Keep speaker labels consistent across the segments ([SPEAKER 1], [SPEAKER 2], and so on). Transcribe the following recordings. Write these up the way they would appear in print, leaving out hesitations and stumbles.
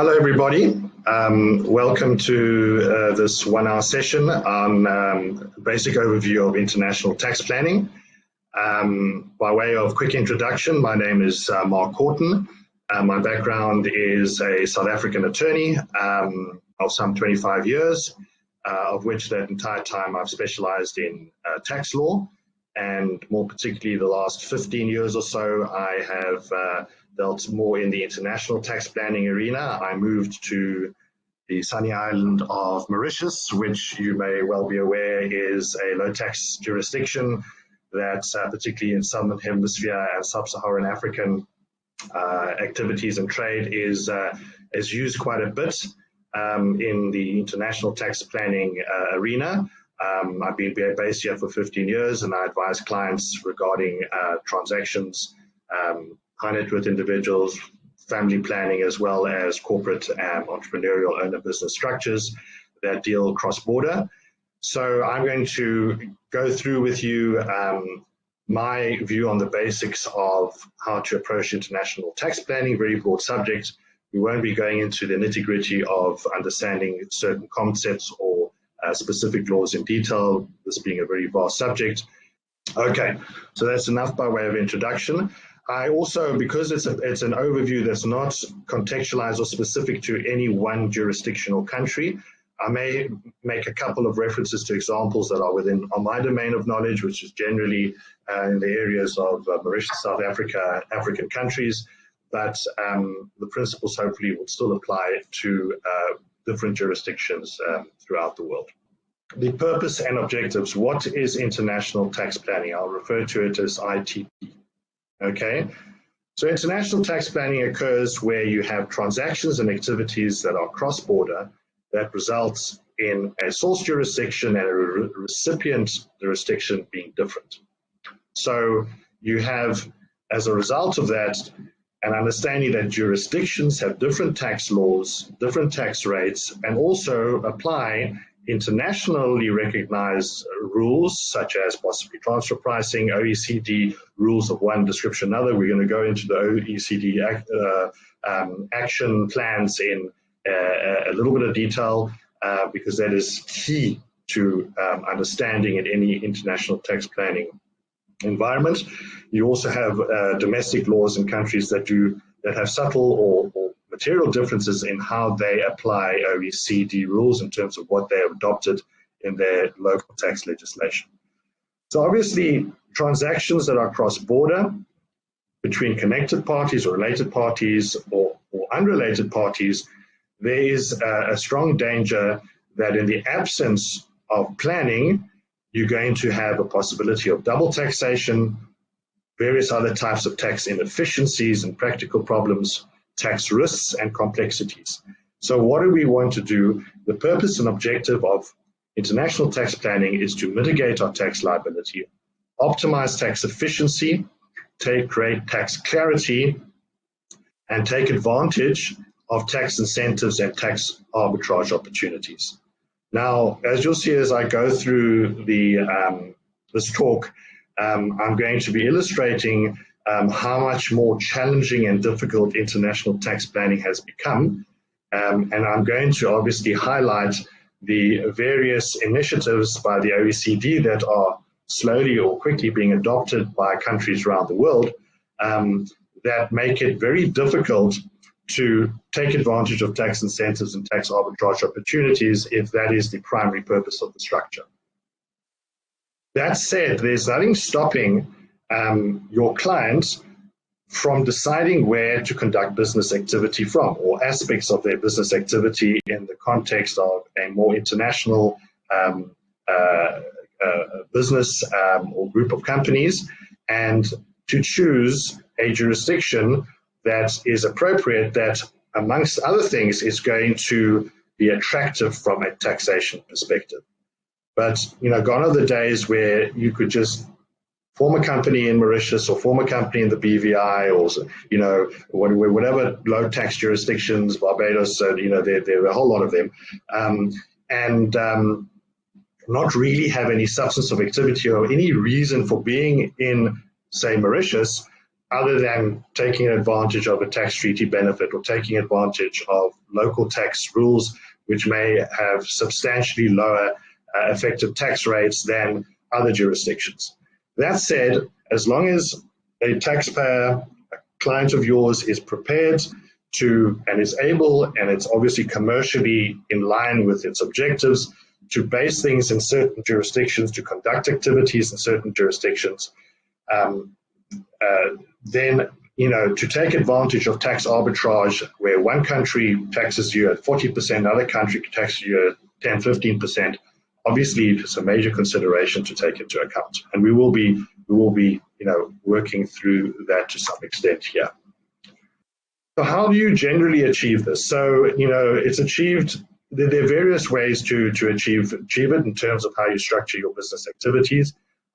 [SPEAKER 1] Hello, everybody. Welcome to this 1 hour session on basic overview of international tax planning. By way of quick introduction, my name is Mark Horton. My background is a South African attorney of some 25 years, of which that entire time I've specialized in tax law, and more particularly the last 15 years or so, I have dealt more in the international tax planning arena. I moved to the sunny island of Mauritius, which you may well be aware is a low tax jurisdiction that particularly in Southern Hemisphere and Sub-Saharan African activities and trade is used quite a bit in the international tax planning arena. I've been based here for 15 years and I advise clients regarding transactions, high net worth individuals, family planning, as well as corporate and entrepreneurial owner business structures that deal cross-border. So I'm going to go through with you my view on the basics of how to approach international tax planning, very broad subject. We won't be going into the nitty-gritty of understanding certain concepts or specific laws in detail, this being a very vast subject. Okay, so that's enough by way of introduction. I also, because it's an overview that's not contextualized or specific to any one jurisdiction or country, I may make a couple of references to examples that are within my domain of knowledge, which is generally in the areas of Mauritius, South Africa, African countries, but the principles hopefully will still apply to different jurisdictions throughout the world. The purpose and objectives. What is international tax planning? I'll refer to it as ITP. Okay, so international tax planning occurs where you have transactions and activities that are cross-border that results in a source jurisdiction and a recipient jurisdiction being different. So you have, as a result of that, an understanding that jurisdictions have different tax laws, different tax rates, and also apply internationally recognized rules such as possibly transfer pricing, OECD rules of one description another. We're going to go into the OECD action plans in a little bit of detail because that is key to understanding in any international tax planning environment. You also have domestic laws in countries that have subtle or material differences in how they apply OECD rules in terms of what they have adopted in their local tax legislation. So obviously, transactions that are cross-border between connected parties or related parties or unrelated parties, there is a strong danger that in the absence of planning, you're going to have a possibility of double taxation, various other types of tax inefficiencies and practical problems, tax risks and complexities. So what do we want to do? The purpose and objective of international tax planning is to mitigate our tax liability, optimize tax efficiency, create tax clarity, and take advantage of tax incentives and tax arbitrage opportunities. Now, as you'll see as I go through this talk, I'm going to be illustrating how much more challenging and difficult international tax planning has become. And I'm going to obviously highlight the various initiatives by the OECD that are slowly or quickly being adopted by countries around the world that make it very difficult to take advantage of tax incentives and tax arbitrage opportunities if that is the primary purpose of the structure. That said, there's nothing stopping your clients from deciding where to conduct business activity from, or aspects of their business activity in the context of a more international business or group of companies, and to choose a jurisdiction that is appropriate, that amongst other things is going to be attractive from a taxation perspective. But gone are the days where you could just form a company in Mauritius or form a company in the BVI or whatever low tax jurisdictions, Barbados, there are a whole lot of them, and not really have any substance of activity or any reason for being in, say, Mauritius, other than taking advantage of a tax treaty benefit or taking advantage of local tax rules, which may have substantially lower effective tax rates than other jurisdictions. That said, as long as a taxpayer, a client of yours, is prepared to and is able, and it's obviously commercially in line with its objectives, to base things in certain jurisdictions, to conduct activities in certain jurisdictions, then, to take advantage of tax arbitrage where one country taxes you at 40%, another country taxes you at 10, 15%, obviously it's a major consideration to take into account. And we will be working through that to some extent here. So how do you generally achieve this? So, it's achieved, there are various ways to achieve it in terms of how you structure your business activities.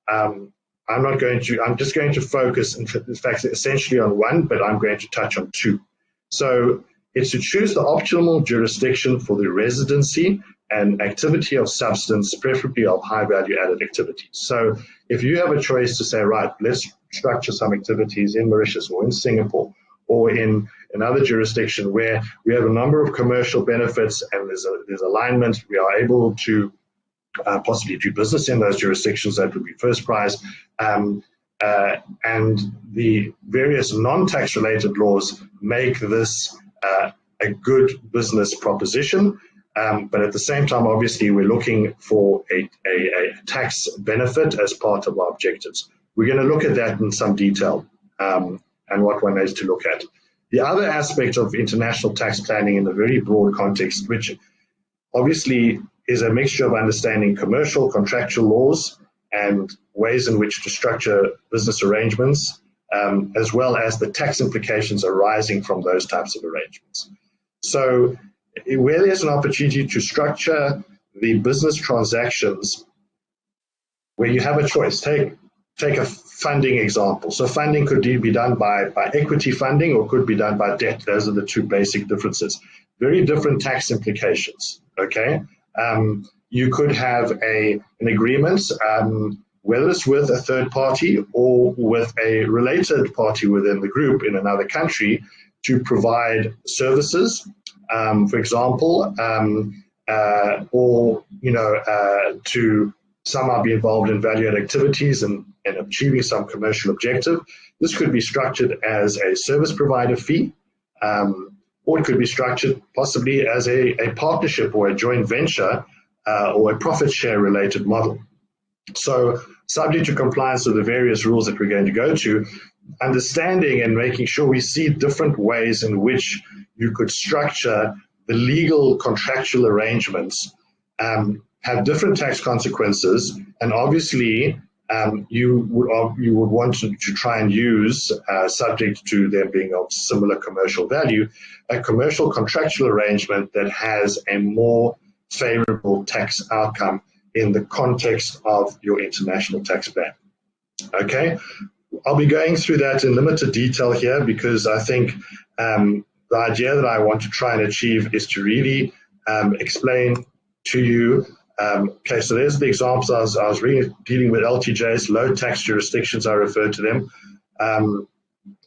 [SPEAKER 1] I'm just going to focus, in fact, essentially on one, but I'm going to touch on two. So it's to choose the optimal jurisdiction for the residency and activity of substance, preferably of high value added activities. So if you have a choice to say, right, let's structure some activities in Mauritius or in Singapore or in another jurisdiction where we have a number of commercial benefits and there's alignment, we are able to possibly do business in those jurisdictions, that would be first prize. And the various non-tax related laws make this a good business proposition. But at the same time, obviously, we're looking for a tax benefit as part of our objectives. We're going to look at that in some detail and what one is to look at. The other aspect of international tax planning in a very broad context, which obviously is a mixture of understanding commercial, contractual laws and ways in which to structure business arrangements, as well as the tax implications arising from those types of arrangements. So where there's an opportunity to structure the business transactions where you have a choice, take a funding example. So funding could be done by equity funding or could be done by debt. Those are the two basic differences. Very different tax implications, okay? You could have an agreement, whether it's with a third party or with a related party within the group in another country to provide services, for example, or to somehow be involved in value-added activities and achieving some commercial objective. This could be structured as a service provider fee, or it could be structured possibly as a partnership or a joint venture or a profit share related model. So subject to compliance with the various rules that we're going to go to, understanding and making sure we see different ways in which you could structure the legal contractual arrangements, have different tax consequences, and obviously you would want to try and use, subject to them being of similar commercial value, a commercial contractual arrangement that has a more favorable tax outcome in the context of your international tax plan. Okay, I'll be going through that in limited detail here because I think the idea that I want to try and achieve is to really explain to you. Okay, so there's the examples. I was really dealing with LTJs, low tax jurisdictions, I referred to them.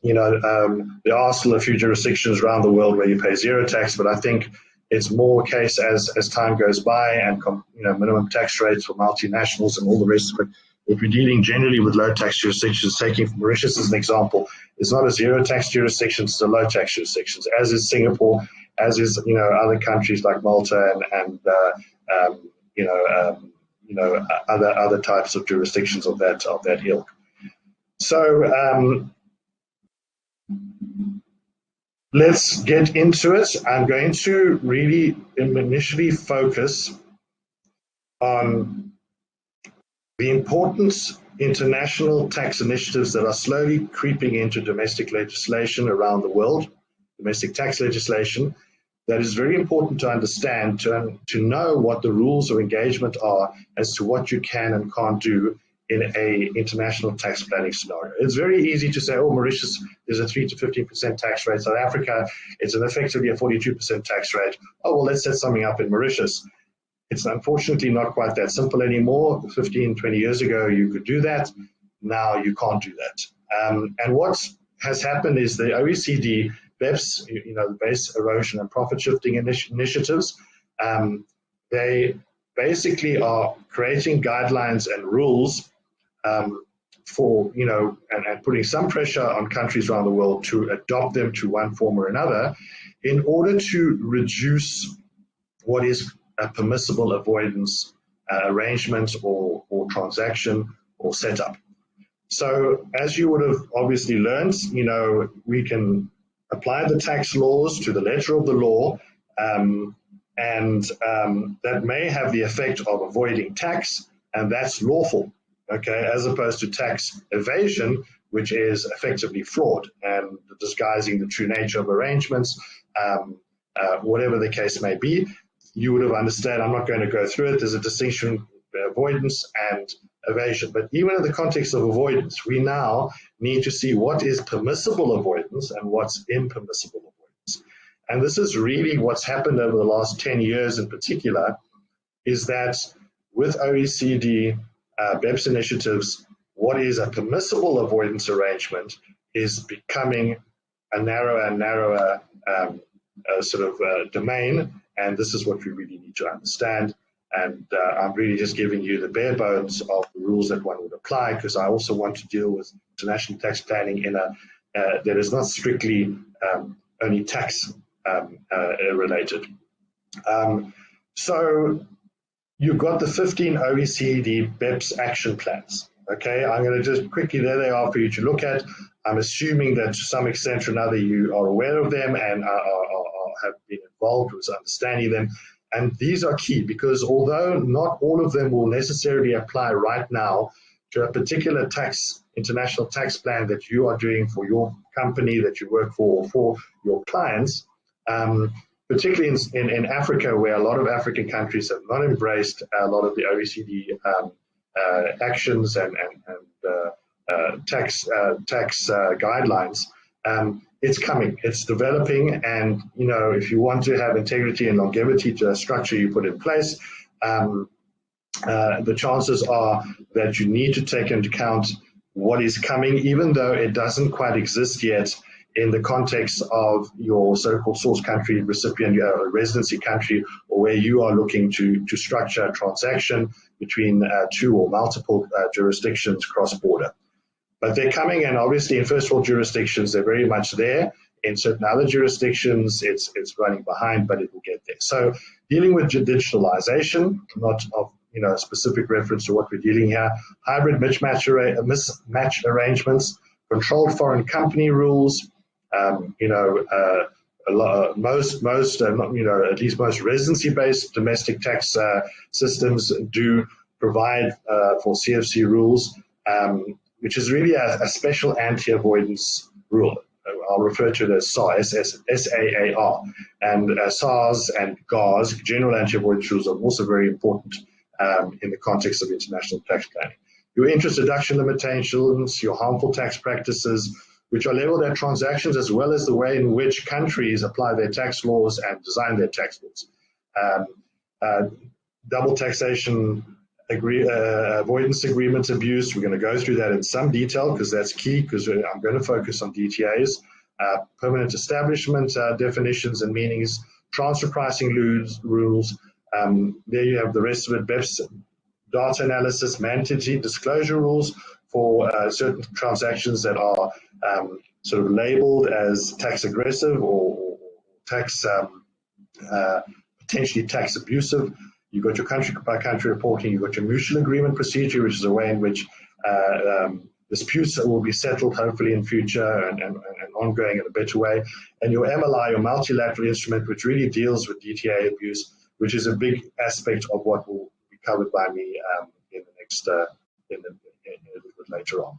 [SPEAKER 1] There are still a few jurisdictions around the world where you pay zero tax, but I think it's more case as time goes by and minimum tax rates for multinationals and all the rest of it. If we're dealing generally with low tax jurisdictions, taking Mauritius as an example, it's not a zero tax jurisdiction, it's a low tax jurisdiction, as is Singapore, as is other countries like Malta and other types of jurisdictions of that ilk. So let's get into it. I'm going to really initially focus on the important international tax initiatives that are slowly creeping into domestic legislation around the world, domestic tax legislation, that is very important to understand, to know what the rules of engagement are as to what you can and can't do in an international tax planning scenario. It's very easy to say, oh, Mauritius, there's a 3 to 15% tax rate. South Africa, it's effectively a 42% tax rate. Oh, well, let's set something up in Mauritius. It's unfortunately not quite that simple anymore. 15, 20 years ago, you could do that. Now you can't do that. And what has happened is the OECD BEPS, the base erosion and profit shifting initiatives, they basically are creating guidelines and rules for, and putting some pressure on countries around the world to adopt them to one form or another in order to reduce what is a permissible avoidance arrangement or transaction or setup. So as you would have obviously learned, we can apply the tax laws to the letter of the law, and that may have the effect of avoiding tax, and that's lawful, okay, as opposed to tax evasion, which is effectively fraud and disguising the true nature of arrangements, whatever the case may be. You would have understood, I'm not going to go through it, there's a distinction between avoidance and evasion. But even in the context of avoidance, we now need to see what is permissible avoidance and what's impermissible avoidance. And this is really what's happened over the last 10 years in particular, is that with OECD BEPS initiatives, what is a permissible avoidance arrangement is becoming a narrower and narrower domain. And this is what we really need to understand. And I'm really just giving you the bare bones of the rules that one would apply, because I also want to deal with international tax planning in a that is not strictly only tax related. So you've got the 15 OECD BEPS action plans. Okay, I'm going to just quickly, there they are for you to look at. I'm assuming that to some extent or another you are aware of them and have been involved with understanding them. And these are key because although not all of them will necessarily apply right now to a particular international tax plan that you are doing for your company that you work for your clients, particularly in Africa, where a lot of African countries have not embraced a lot of the OECD actions and tax guidelines. It's coming, it's developing, and if you want to have integrity and longevity to a structure you put in place, the chances are that you need to take into account what is coming, even though it doesn't quite exist yet in the context of your so-called source country, recipient residency country, or where you are looking to structure a transaction between two or multiple jurisdictions cross-border. But they're coming, and obviously in first world jurisdictions, they're very much there. In certain other jurisdictions, it's running behind, but it will get there. So dealing with digitalization, not of specific reference to what we're dealing here, hybrid mismatch arrangements, controlled foreign company rules, at least most residency-based domestic tax systems do provide for CFC rules, which is really a special anti-avoidance rule. I'll refer to it as SAR, SAAR. And SARs and GARs, general anti-avoidance rules, are also very important in the context of international tax planning. Your interest deduction limitations, your harmful tax practices, which are leveled at transactions, as well as the way in which countries apply their tax laws and design their tax laws. Double taxation avoidance agreement abuse. We're going to go through that in some detail because that's key, because I'm going to focus on DTAs. Permanent establishment definitions and meanings, transfer pricing rules. There you have the rest of it, BEPS data analysis, mandatory disclosure rules for certain transactions that are sort of labeled as tax aggressive or tax potentially tax abusive. You've got your country-by-country reporting. You've got your mutual agreement procedure, which is a way in which disputes will be settled, hopefully in future and ongoing in a better way. And your MLI, your multilateral instrument, which really deals with DTA abuse, which is a big aspect of what will be covered by me in the next, a little bit later on.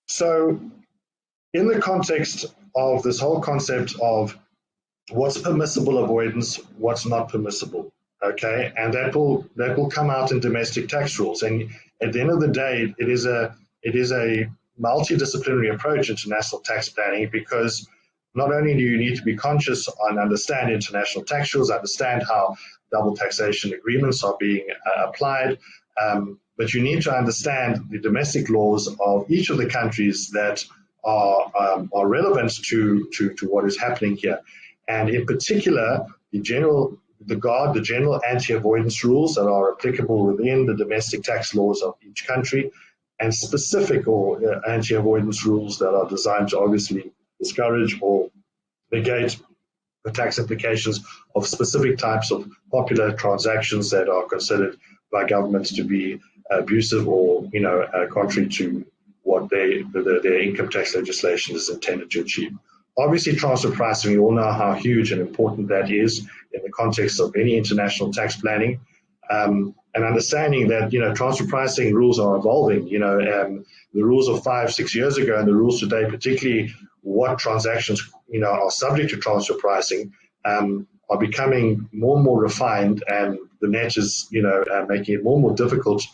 [SPEAKER 1] So, in the context of this whole concept of what's permissible avoidance, what's not permissible. Okay, and that will come out in domestic tax rules. And at the end of the day, it is a multidisciplinary approach to international tax planning, because not only do you need to be conscious and understand international tax rules, understand how double taxation agreements are being applied, but you need to understand the domestic laws of each of the countries that are relevant to what is happening here. And in particular, the general anti-avoidance rules that are applicable within the domestic tax laws of each country, and specific or anti-avoidance rules that are designed to obviously discourage or negate the tax implications of specific types of popular transactions that are considered by governments to be abusive or contrary to what their income tax legislation is intended to achieve. Obviously, transfer pricing, we all know how huge and important that is in the context of any international tax planning. And understanding that transfer pricing rules are evolving. The rules of 5-6 years ago and the rules today, particularly what transactions are subject to transfer pricing, are becoming more and more refined, and the net is making it more and more difficult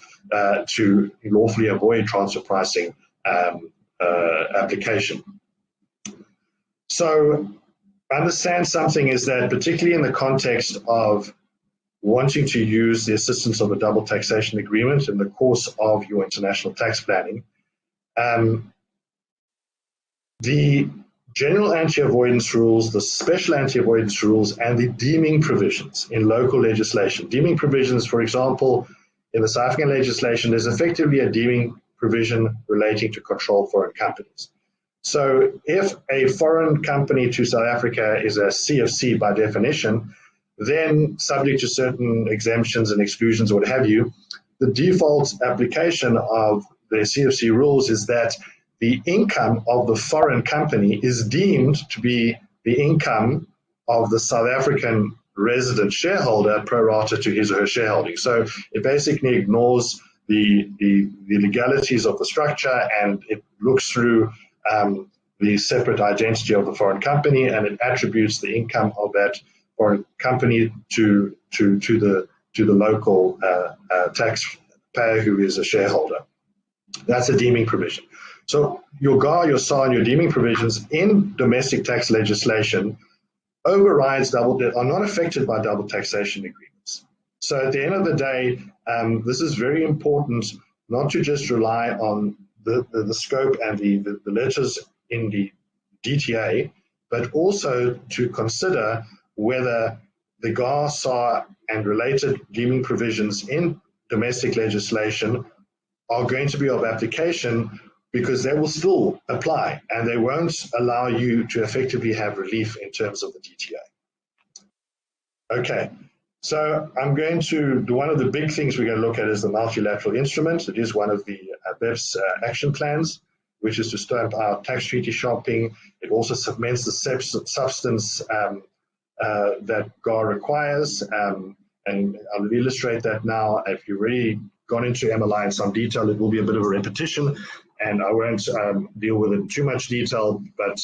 [SPEAKER 1] to lawfully avoid transfer pricing application. So understand something is that, particularly in the context of wanting to use the assistance of a double taxation agreement in the course of your international tax planning, the general anti-avoidance rules, the special anti-avoidance rules, and the deeming provisions in local legislation. Deeming provisions, for example, in the South African legislation, there's effectively a deeming provision relating to controlled foreign companies. So if a foreign company to South Africa is a CFC by definition, then subject to certain exemptions and exclusions, what have you, the default application of the CFC rules is that the income of the foreign company is deemed to be the income of the South African resident shareholder pro rata to his or her shareholding. So it basically ignores the legalities of the structure, and it looks through the separate identity of the foreign company, and it attributes the income of that foreign company to the local taxpayer who is a shareholder. That's a deeming provision. So your GAR, your SAR, and your deeming provisions in domestic tax legislation overrides are not affected by double taxation agreements. So at the end of the day, this is very important not to just rely on the scope and the letters in the DTA, but also to consider whether the GAR, SAR, and related deeming provisions in domestic legislation are going to be of application, because they will still apply and they won't allow you to effectively have relief in terms of the DTA. Okay, so I'm going to, one of the big things we're going to look at is the multilateral instrument. It is one of the BEPS action plans, which is to stamp out tax treaty shopping. It also cements the substance that GAR requires, and I'll illustrate that now. If you've already gone into MLI in some detail, it will be a bit of a repetition, and I won't deal with it in too much detail, but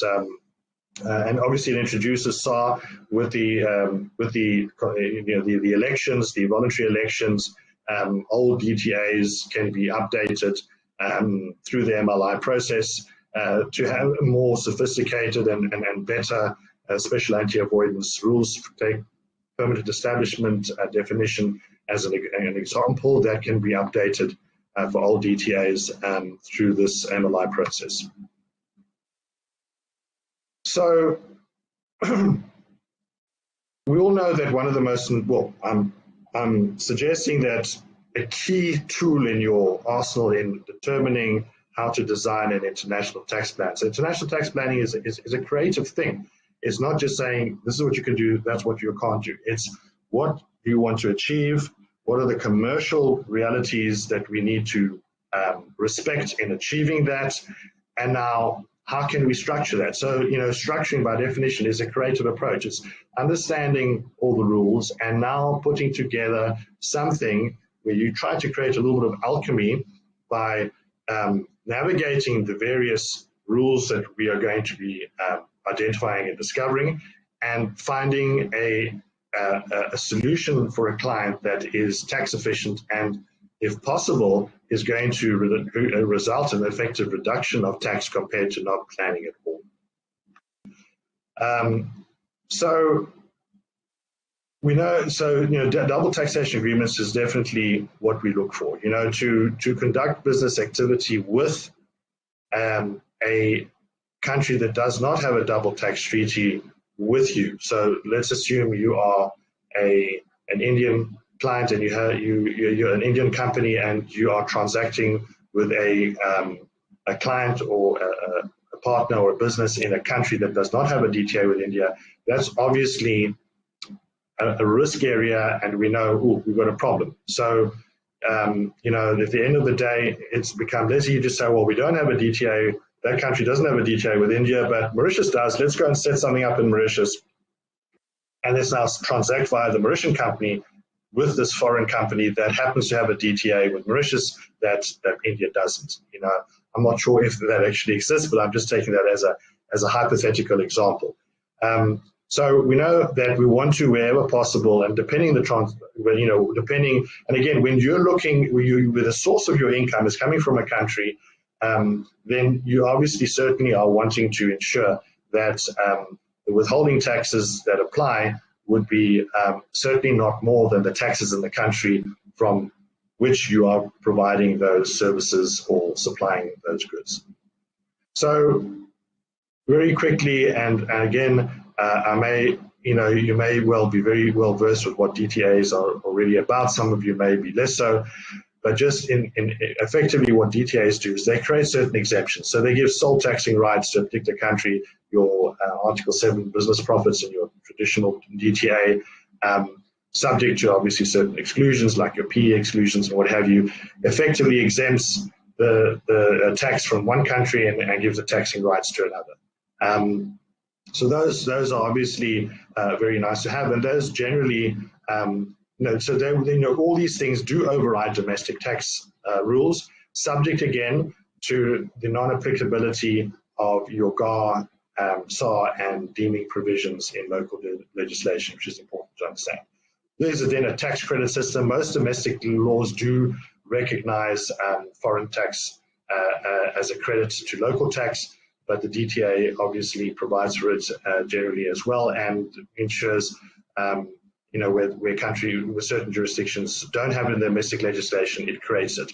[SPEAKER 1] and obviously it introduces SAR with the elections, the voluntary elections. Old DTAs can be updated through the MLI process to have more sophisticated and better special anti-avoidance rules. Take permanent establishment definition as an example that can be updated for old DTAs through this MLI process. So we all know that one of the most, well, I'm suggesting that a key tool in your arsenal in determining how to design an international tax plan. So international tax planning is a creative thing. It's not just saying this is what you can do, that's what you can't do. It's what do you want to achieve, what are the commercial realities that we need to respect in achieving that, and now how can we structure that? So, structuring by definition is a creative approach. It's understanding all the rules and now putting together something where you try to create a little bit of alchemy by navigating the various rules that we are going to be identifying and discovering, and finding a solution for a client that is tax efficient and, if possible, is going to result in an effective reduction of tax compared to not planning at all. So we know, double taxation agreements is definitely what we look for. To conduct business activity with a country that does not have a double tax treaty with you. So let's assume you are an Indian client and you're an Indian company and you are transacting with a client or a partner or a business in a country that does not have a DTA with India. That's obviously a risk area, and we know, we've got a problem. So, you know, at the end of the day, it's become less easy to say, well, we don't have a DTA, that country doesn't have a DTA with India, but Mauritius does. Let's go and set something up in Mauritius, and let's now transact via the Mauritian company with this foreign company that happens to have a DTA with Mauritius that India doesn't. You know, I'm not sure if that actually exists, but I'm just taking that as a hypothetical example. So we know that we want to, wherever possible, and depending, and again, when you're looking, where the source of your income is coming from a country, then you obviously certainly are wanting to ensure that the withholding taxes that apply would be certainly not more than the taxes in the country from which you are providing those services or supplying those goods. So very quickly, and again, you may well be very well versed with what DTAs are already about. Some of you may be less so, but just in effectively what DTAs do is they create certain exemptions. So they give sole taxing rights to a particular country, your Article 7 business profits and your traditional DTA, subject to obviously certain exclusions like your PE exclusions and what have you, effectively exempts the tax from one country and gives the taxing rights to another. So those are obviously very nice to have, and those generally, all these things do override domestic tax rules, subject again to the non-applicability of your GAR, SAR, and deeming provisions in local legislation, which is important to understand. There's then a tax credit system. Most domestic laws do recognize foreign tax as a credit to local tax, but the DTA obviously provides for it generally as well, and ensures, where country with certain jurisdictions don't have it in their domestic legislation, it creates it.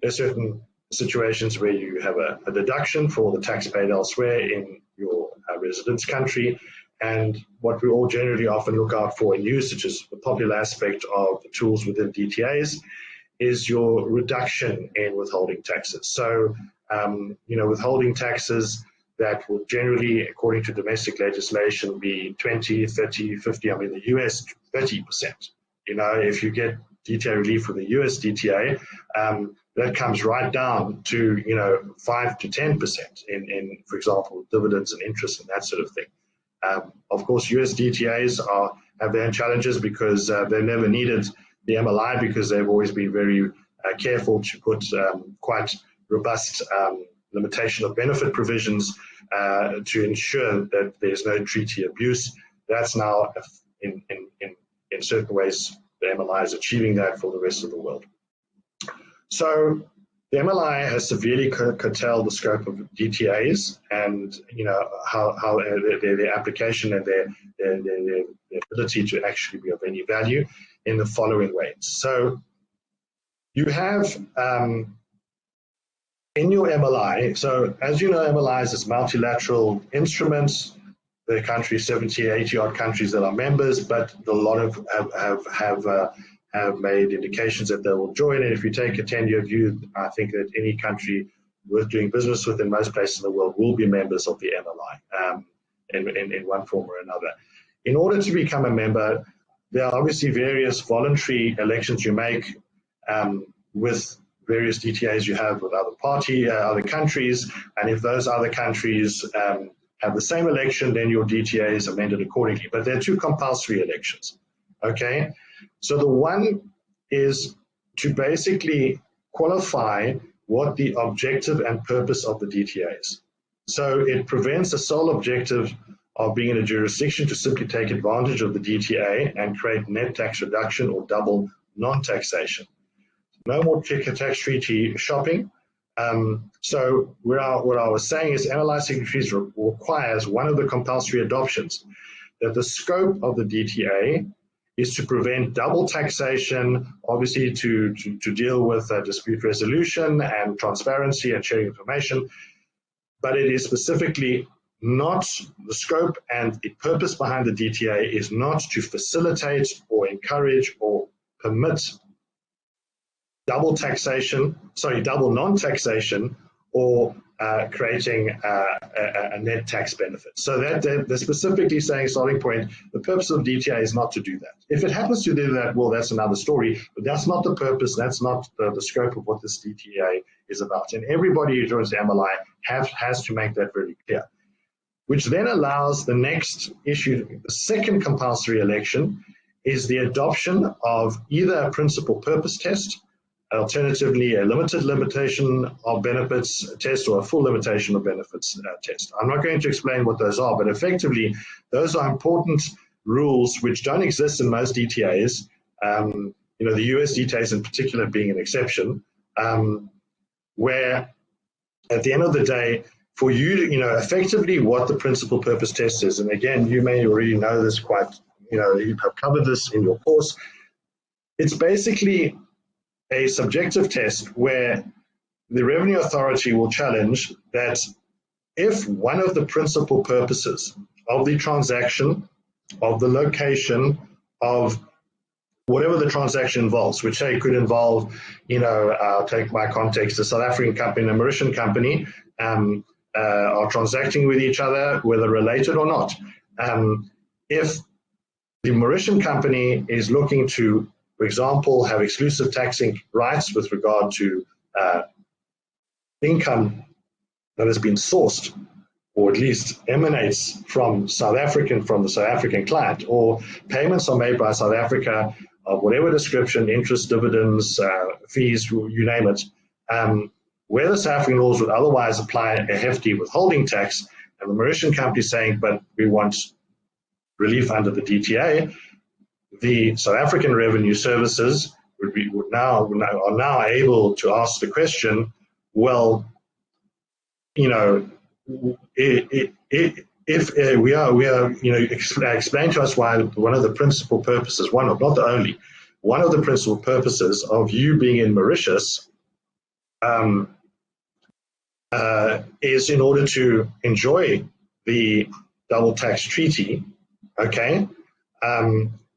[SPEAKER 1] There's certain situations where you have a deduction for the tax paid elsewhere in your residence country, and what we all generally often look out for and use, which is the popular aspect of the tools within DTAs, is your reduction in withholding taxes. So, withholding taxes that will generally, according to domestic legislation, be 20, 30, 50, the US 30%. If you get DTA relief for the US DTA, that comes right down to, 5 to 10% in, for example, dividends and interest and that sort of thing. Of course, US DTAs have their own challenges because they've never needed the MLI because they've always been very careful to put quite robust limitation of benefit provisions to ensure that there's no treaty abuse. That's now, in certain ways, the MLI is achieving that for the rest of the world. So the MLI has severely curtailed the scope of DTAs and how their application and their ability to actually be of any value in the following ways. So you have in your MLI, so as you know, MLIs is multilateral instruments. There are countries, 70, 80 odd countries that are members, but a lot of have made indications that they will join. And if you take a 10-year view, I think that any country worth doing business with in most places in the world will be members of the MLI in one form or another. In order to become a member, there are obviously various voluntary elections you make with various DTAs you have with other countries, and if those other countries have the same election, then your DTA is amended accordingly. But there are two compulsory elections, okay? So the one is to basically qualify what the objective and purpose of the DTA is. So it prevents the sole objective of being in a jurisdiction to simply take advantage of the DTA and create net tax reduction or double non-taxation. No more tax treaty shopping. So what I was saying is MLI signatories requires one of the compulsory adoptions, that the scope of the DTA is to prevent double taxation, obviously to deal with dispute resolution and transparency and sharing information, but it is specifically not the scope, and the purpose behind the DTA is not to facilitate or encourage or permit double non-taxation, or creating a net tax benefit. So that they're specifically saying, starting point, the purpose of DTA is not to do that. If it happens to do that, well, that's another story, but that's not the purpose, that's not the scope of what this DTA is about. And everybody who joins the MLI has to make that very clear, which then allows the next issue. The second compulsory election is the adoption of either a principal purpose test, alternatively a limited limitation of benefits test, or a full limitation of benefits test. I'm not going to explain what those are, but effectively those are important rules which don't exist in most DTAs, the US DTAs in particular being an exception, where at the end of the day, for you, effectively what the principal purpose test is, and again, you may already know this you have covered this in your course, it's basically a subjective test where the Revenue Authority will challenge that if one of the principal purposes of the transaction, of the location, of whatever the transaction involves, which say could involve, I'll take my context, a South African company and a Mauritian company are transacting with each other, whether related or not. If the Mauritian company is looking to, for example, have exclusive taxing rights with regard to income that has been sourced, or at least emanates from the South African client, or payments are made by South Africa of whatever description, interest, dividends, fees, you name it, where the South African laws would otherwise apply a hefty withholding tax, and the Mauritian company is saying, but we want relief under the DTA, the South African Revenue Services are now able to ask the question, well, if we are, explain to us why one of the principal purposes, not the only, one of the principal purposes of you being in Mauritius is in order to enjoy the double tax treaty, okay?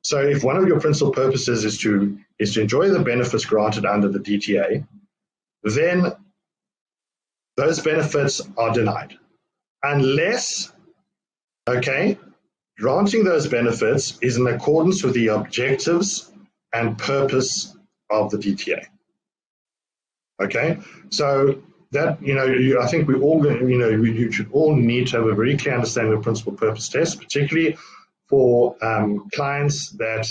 [SPEAKER 1] So if one of your principal purposes is to enjoy the benefits granted under the DTA, then those benefits are denied. Unless, okay, granting those benefits is in accordance with the objectives and purpose of the DTA. Okay, so that, I think we all, you should all need to have a very clear understanding of principal purpose test, particularly for clients that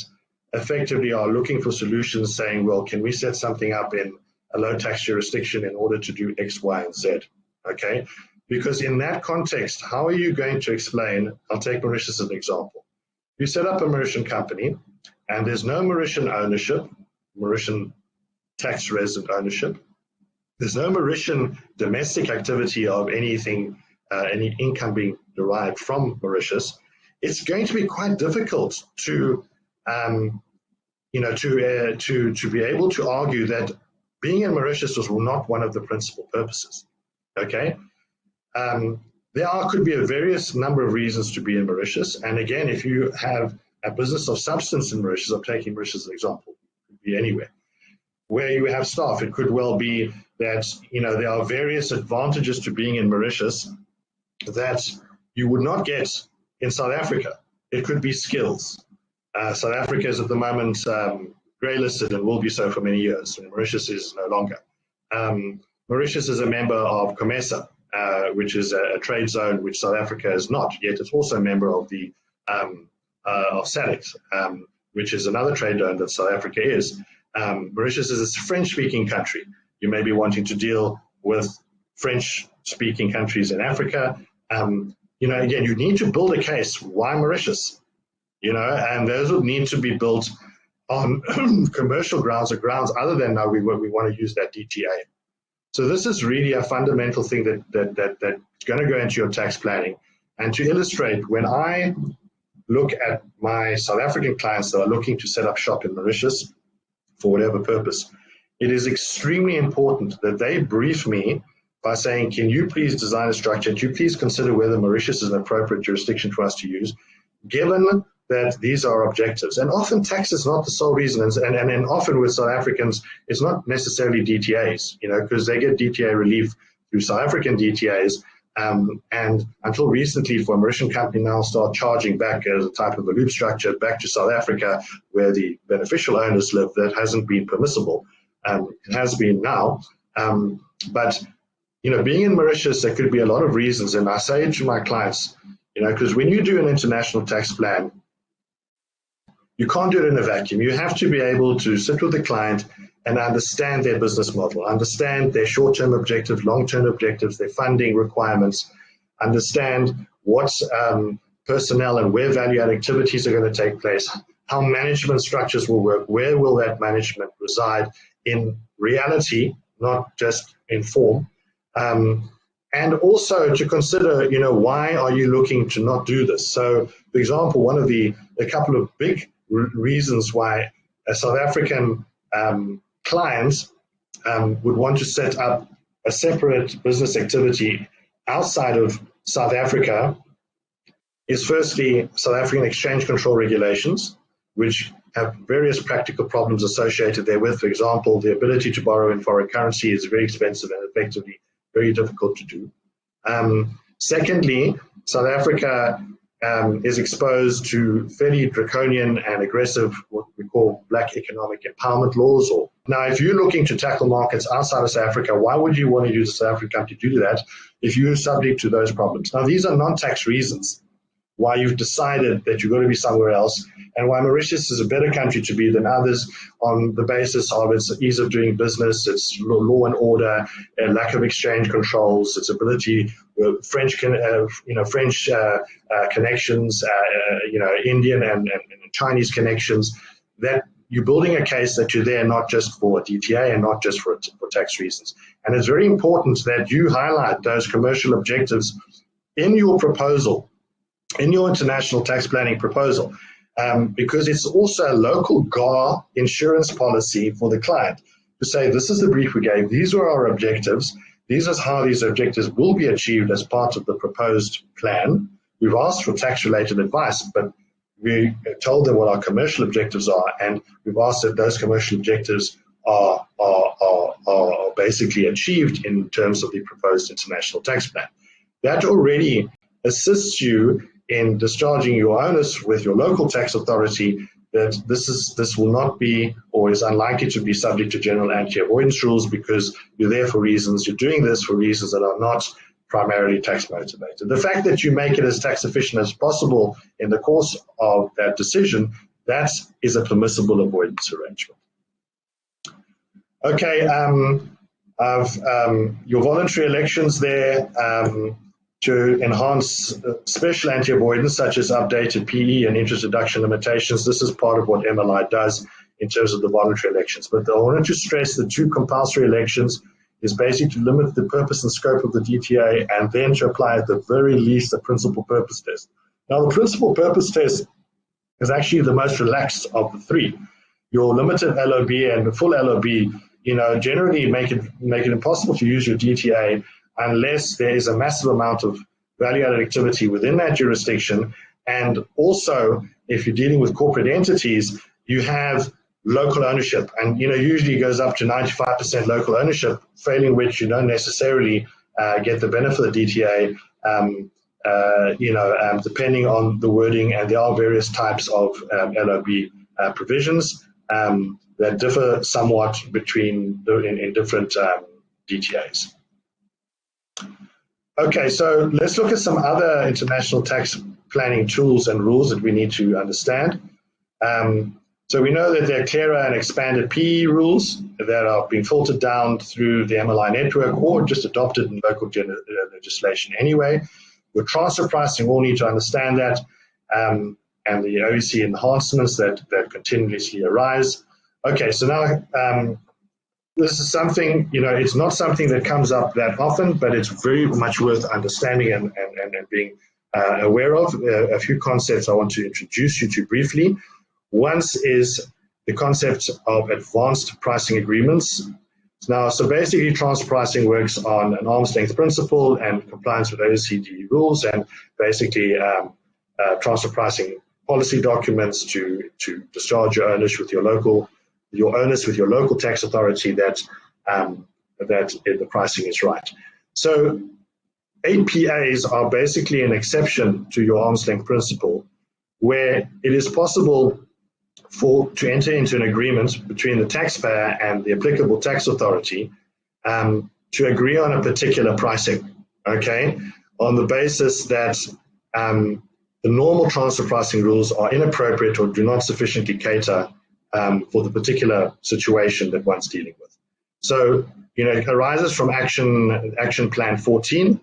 [SPEAKER 1] effectively are looking for solutions, saying, well, can we set something up in a low tax jurisdiction in order to do X, Y, and Z, okay? Because in that context, how are you going to explain, I'll take Mauritius as an example. You set up a Mauritian company and there's no Mauritian ownership, Mauritian tax resident ownership. There's no Mauritian domestic activity of anything, any income being derived from Mauritius. It's going to be quite difficult to be able to argue that being in Mauritius was not one of the principal purposes, okay? There could be a various number of reasons to be in Mauritius. And again, if you have a business of substance in Mauritius, I'm taking Mauritius as an example, it could be anywhere, where you have staff, it could well be that, there are various advantages to being in Mauritius that you would not get in South Africa. It could be skills. South Africa is at the moment grey listed and will be so for many years. Mauritius is no longer. Mauritius is a member of COMESA, which is a trade zone which South Africa is not, yet it's also a member of the of SADC, which is another trade zone that South Africa is. Mauritius is a French-speaking country. You may be wanting to deal with French-speaking countries in Africa. Again, you need to build a case. Why Mauritius? And those would need to be built on commercial grounds or grounds other than now we want to use that DTA. So this is really a fundamental thing that's going to go into your tax planning. And to illustrate, when I look at my South African clients that are looking to set up shop in Mauritius for whatever purpose, it is extremely important that they brief me by saying, can you please design a structure? Can you please consider whether Mauritius is an appropriate jurisdiction for us to use, given that these are objectives? And often tax is not the sole reason, and often with South Africans, it's not necessarily DTAs, because they get DTA relief through South African DTAs. And until recently, for a Mauritian company now start charging back as a type of a loop structure back to South Africa, where the beneficial owners live, that hasn't been permissible. It has been now. But, being in Mauritius, there could be a lot of reasons. And I say to my clients, because when you do an international tax plan, you can't do it in a vacuum. You have to be able to sit with the client and understand their business model, understand their short-term objectives, long-term objectives, their funding requirements, understand what personnel and where value-add activities are going to take place, how management structures will work, where will that management reside in reality, not just in form, and also to consider, why are you looking to not do this? So, for example, a couple of big reasons why a South African clients would want to set up a separate business activity outside of South Africa is firstly South African exchange control regulations, which have various practical problems associated therewith. For example, the ability to borrow in foreign currency is very expensive and effectively very difficult to do. Secondly, South Africa is exposed to fairly draconian and aggressive, what we call black economic empowerment laws. Now, if you're looking to tackle markets outside of South Africa, why would you want to use a South African company to do that if you're subject to those problems? Now, these are non-tax reasons why you've decided that you're going to be somewhere else, and why Mauritius is a better country to be than others on the basis of its ease of doing business, its law and order, lack of exchange controls, its ability, French connections, Indian and Chinese connections. That you're building a case that you're there not just for DTA and not just for tax reasons. And it's very important that you highlight those commercial objectives in your proposal, in your international tax planning proposal, because it's also a local GAR insurance policy for the client to say, this is the brief we gave, these are our objectives, these are how these objectives will be achieved as part of the proposed plan. We've asked for tax-related advice, but we told them what our commercial objectives are, and we've asked that those commercial objectives are basically achieved in terms of the proposed international tax plan. That already assists you in discharging your onus with your local tax authority that this will not be, or is unlikely to be, subject to general anti-avoidance rules, because you're there for reasons, you're doing this for reasons that are not primarily tax motivated. The fact that you make it as tax efficient as possible in the course of that decision, that is a permissible avoidance arrangement. Okay, your voluntary elections there, to enhance special anti-avoidance, such as updated PE and interest deduction limitations. This is part of what MLI does in terms of the voluntary elections. But I wanted to stress the two compulsory elections is basically to limit the purpose and scope of the DTA, and then to apply at the very least the principal purpose test. Now, the principal purpose test is actually the most relaxed of the three. Your limited LOB and the full LOB, generally make it impossible to use your DTA unless there is a massive amount of value-added activity within that jurisdiction. And also, if you're dealing with corporate entities, you have local ownership. And, usually it goes up to 95% local ownership, failing which you don't necessarily get the benefit of the DTA, depending on the wording. And there are various types of LOB provisions that differ somewhat in different DTAs. Okay, so let's look at some other international tax planning tools and rules that we need to understand. So we know that there are clearer and expanded PE rules that are being filtered down through the MLI network or just adopted in local legislation anyway. With transfer pricing, we'll need to understand that, and the OEC enhancements that continuously arise. Okay, so now this is something, it's not something that comes up that often, but it's very much worth understanding and being aware of. A few concepts I want to introduce you to briefly. One is the concept of advanced pricing agreements. Now, so basically transfer pricing works on an arm's length principle and compliance with OECD rules, and basically transfer pricing policy documents to discharge your onus with your local tax authority that the pricing is right. So APAs are basically an exception to your arm's length principle, where it is possible to enter into an agreement between the taxpayer and the applicable tax authority to agree on a particular pricing, okay, on the basis that the normal transfer pricing rules are inappropriate or do not sufficiently cater for the particular situation that one's dealing with. So, it arises from Action Plan 14,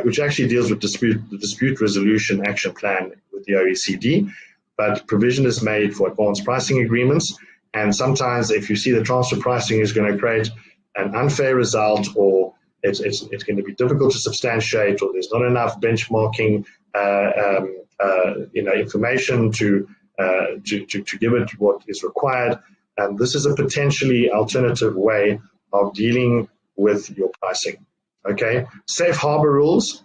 [SPEAKER 1] which actually deals with the dispute resolution action plan with the OECD, but provision is made for advanced pricing agreements. And sometimes if you see the transfer pricing is going to create an unfair result, or it's going to be difficult to substantiate, or there's not enough benchmarking information to give it what is required, and this is a potentially alternative way of dealing with your pricing. Okay, safe harbor rules.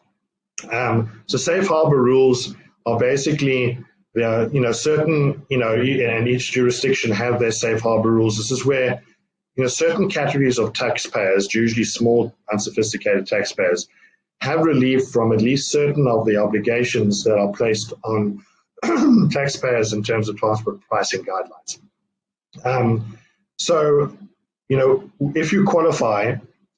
[SPEAKER 1] So safe harbor rules are basically certain, and each jurisdiction have their safe harbor rules. This is where certain categories of taxpayers, usually small, unsophisticated taxpayers, have relief from at least certain of the obligations that are placed on taxpayers in terms of transfer pricing guidelines. If you qualify,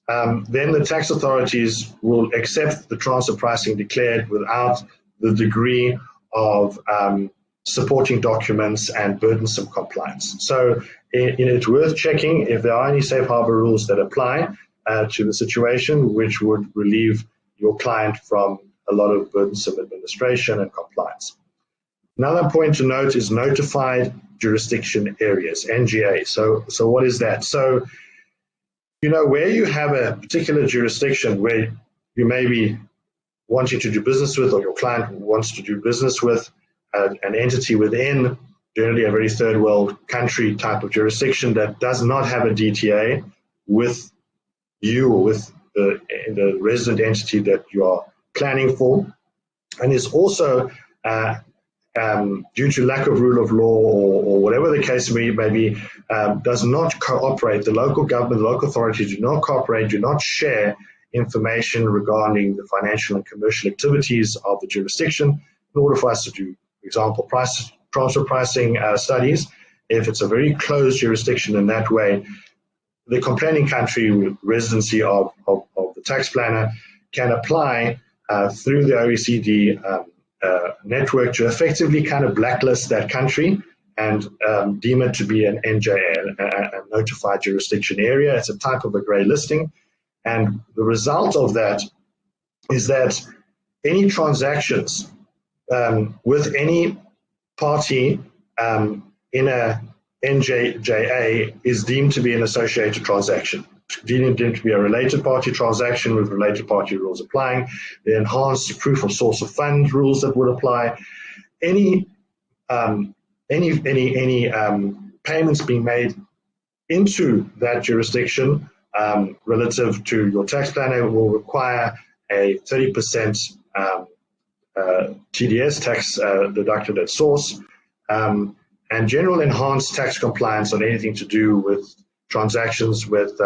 [SPEAKER 1] then the tax authorities will accept the transfer pricing declared without the degree of supporting documents and burdensome compliance. So it's worth checking if there are any safe harbor rules that apply to the situation, which would relieve your client from a lot of burdensome administration and compliance. Another point to note is notified jurisdiction areas, NGA. So what is that? So, where you have a particular jurisdiction where you may be wanting to do business with, or your client wants to do business with an entity within, generally a very third world country type of jurisdiction that does not have a DTA with you or with the resident entity that you are planning for, and is also due to lack of rule of law or whatever the case may be, does not cooperate. The local government, the local authorities do not cooperate, do not share information regarding the financial and commercial activities of the jurisdiction in order for us to do, for example, transfer pricing studies. If it's a very closed jurisdiction in that way, the complaining country with residency of the tax planner can apply through the OECD network to effectively kind of blacklist that country and deem it to be an NJA, a notified jurisdiction area. It's a type of a grey listing. And the result of that is that any transactions with any party in a NJA is deemed to be an associated transaction, deemed to be a related party transaction with related party rules applying, the enhanced proof of source of fund rules that would apply. Any payments being made into that jurisdiction relative to your tax planner will require a 30% TDS tax deducted at source, and general enhanced tax compliance on anything to do with transactions with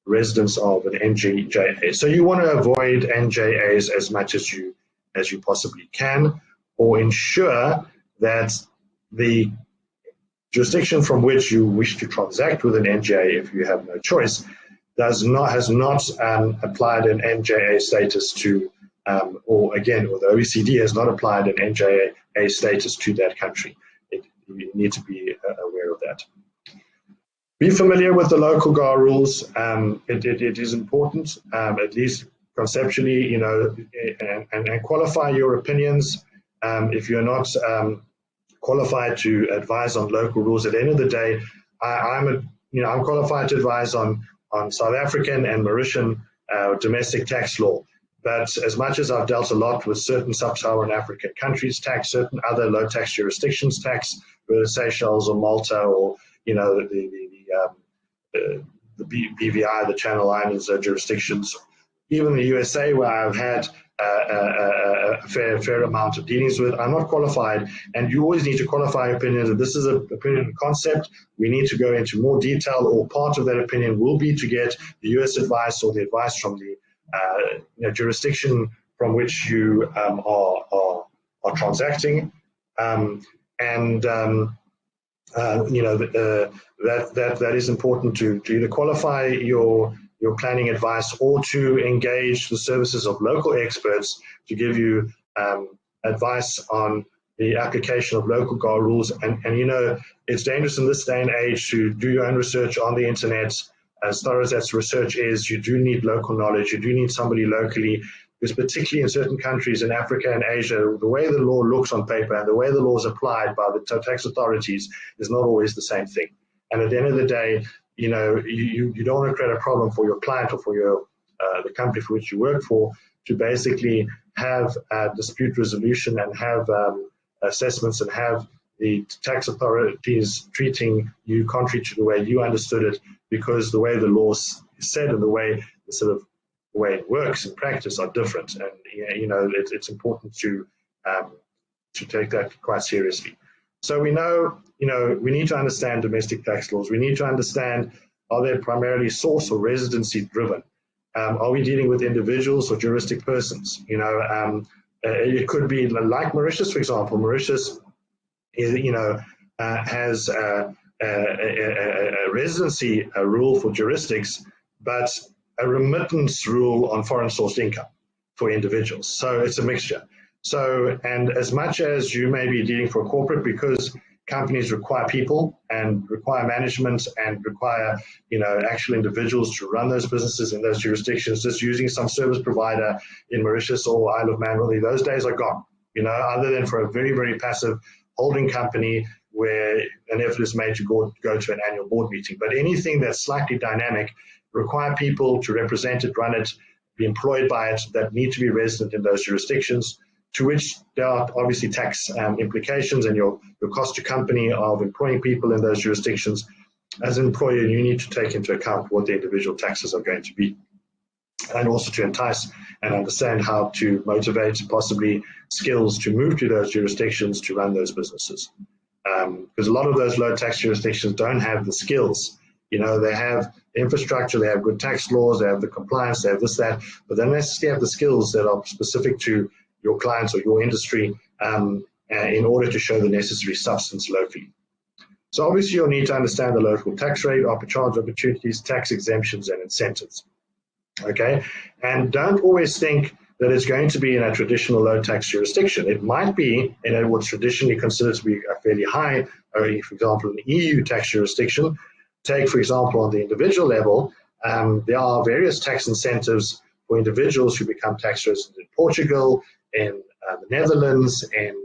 [SPEAKER 1] residents of an NJA. So you want to avoid NJAs as much as you possibly can, or ensure that the jurisdiction from which you wish to transact with an NJA, if you have no choice, has not applied an NJA status to, or the OECD has not applied an NJA status to that country. You need to be aware of that. Be familiar with the local GAR rules. It is important, at least conceptually, and qualify your opinions. If you're not qualified to advise on local rules, at the end of the day, I'm qualified to advise on South African and Mauritian domestic tax law. But as much as I've dealt a lot with certain sub-Saharan African countries tax, certain other low tax jurisdictions tax, whether Seychelles or Malta or the BVI, the Channel Islands jurisdictions, even the USA, where I've had a fair amount of dealings with. I'm not qualified, and you always need to qualify opinions. And this is an opinion concept. We need to go into more detail, or part of that opinion will be to get the US advice or the advice from the jurisdiction from which you are transacting, that is important to either qualify your planning advice or to engage the services of local experts to give you advice on the application of local GAR rules. And it's dangerous in this day and age to do your own research on the internet. As thorough as that research is, you do need local knowledge. You do need somebody locally, because particularly in certain countries in Africa and Asia, the way the law looks on paper and the way the law is applied by the tax authorities is not always the same thing. And at the end of the day, you don't want to create a problem for your client or for the company for which you work for, to basically have dispute resolution and have assessments and have the tax authorities treating you contrary to the way you understood it, because the way the law is said and the way the way it works in practice are different. And it's important to take that quite seriously. So we know, we need to understand domestic tax laws. We need to understand, are they primarily source or residency driven? Are we dealing with individuals or juristic persons? It could be like Mauritius, for example. Mauritius has a residency rule for juristics, but a remittance rule on foreign sourced income for individuals. So it's a mixture. So, and as much as you may be dealing for a corporate, because companies require people and require management and require, actual individuals to run those businesses in those jurisdictions, just using some service provider in Mauritius or Isle of Man, really, those days are gone, other than for a very, very passive holding company where an effort is made to go to an annual board meeting. But anything that's slightly dynamic, require people to represent it, run it, be employed by it, that need to be resident in those jurisdictions, to which there are obviously tax implications, and your cost to company of employing people in those jurisdictions. As an employer, you need to take into account what the individual taxes are going to be, and also to entice and understand how to motivate possibly skills to move to those jurisdictions to run those businesses. Because a lot of those low tax jurisdictions don't have the skills. They have infrastructure, they have good tax laws, they have the compliance, they have this, that, but they don't necessarily have the skills that are specific to your clients or your industry in order to show the necessary substance locally. So obviously you'll need to understand the local tax rate, charge opportunities, tax exemptions, and incentives. Okay, and don't always think that it's going to be in a traditional low tax jurisdiction. It might be in what's traditionally considered to be a fairly high, for example, an EU tax jurisdiction. Take, for example, on the individual level, there are various tax incentives for individuals who become tax residents in Portugal, in the Netherlands, in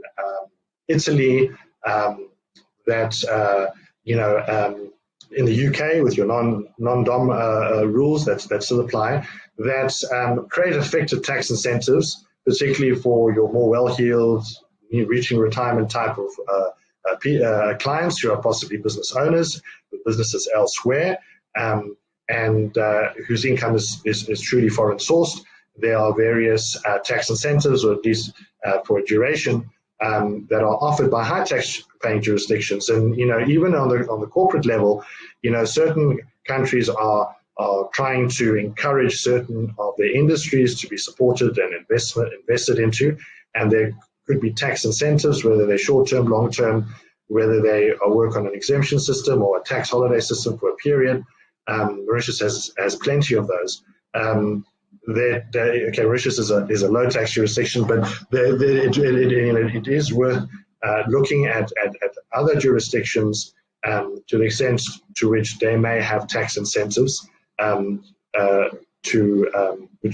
[SPEAKER 1] Italy, in the UK with your non-dom rules that still apply, that create effective tax incentives, particularly for your more well-heeled, reaching retirement type of clients who are possibly business owners with businesses elsewhere, and whose income is truly foreign sourced. There are various tax incentives, or at least for a duration, that are offered by high tax paying jurisdictions. And even on the corporate level, certain countries are trying to encourage certain of their industries to be supported and invested into, and there could be tax incentives, whether they're short-term, long-term, whether they work on an exemption system or a tax holiday system for a period. Mauritius has plenty of those. Mauritius is a low tax jurisdiction, but it is worth looking at other jurisdictions to the extent to which they may have tax incentives,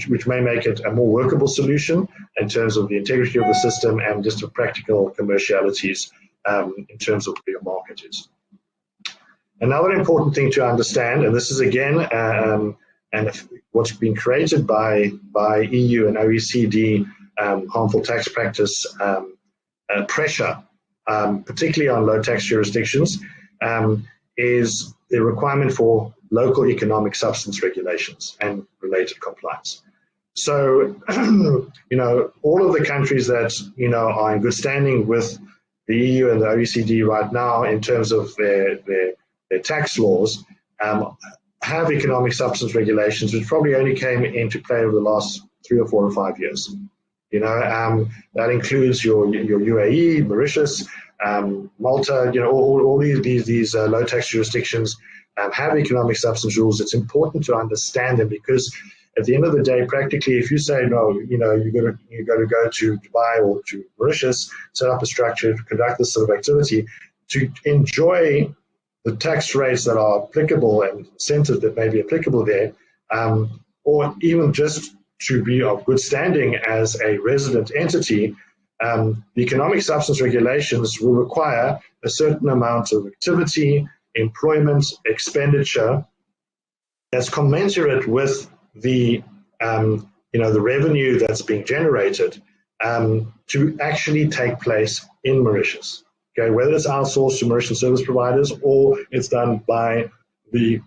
[SPEAKER 1] which may make it a more workable solution in terms of the integrity of the system and just the practical commercialities in terms of where your market is. Another important thing to understand, and this is again and what's been created by EU and OECD harmful tax practice pressure, particularly on low tax jurisdictions, is the requirement for local economic substance regulations and related compliance. So, all of the countries that, are in good standing with the EU and the OECD right now in terms of their tax laws, have economic substance regulations, which probably only came into play over the last 3 or 4 or 5 years. That includes your UAE, Mauritius, Malta, all these low tax jurisdictions have economic substance rules. It's important to understand them because at the end of the day, practically, if you say no, you're going to go to Dubai or to Mauritius, set up a structure to conduct this sort of activity, to enjoy the tax rates that are applicable and incentives that may be applicable there, or even just to be of good standing as a resident entity, the economic substance regulations will require a certain amount of activity, employment, expenditure that's commensurate with the the revenue that's being generated to actually take place in Mauritius. Okay, whether it's outsourced to Mauritian service providers or it's done by the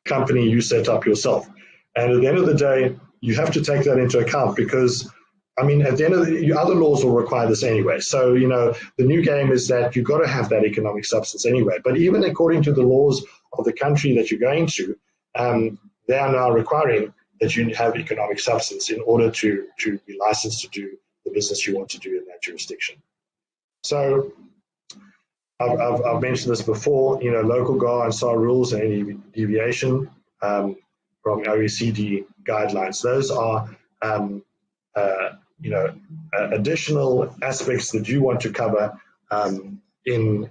[SPEAKER 1] company you set up yourself. And at the end of the day, you have to take that into account because, at the end of your other laws will require this anyway. So, the new game is that you've got to have that economic substance anyway. But even according to the laws of the country that you're going to, they are now requiring that you have economic substance in order to be licensed to do the business you want to do in that jurisdiction. So I've mentioned this before, local GAR and SAR rules and any deviation from OECD guidelines. Those are, additional aspects that you want to cover in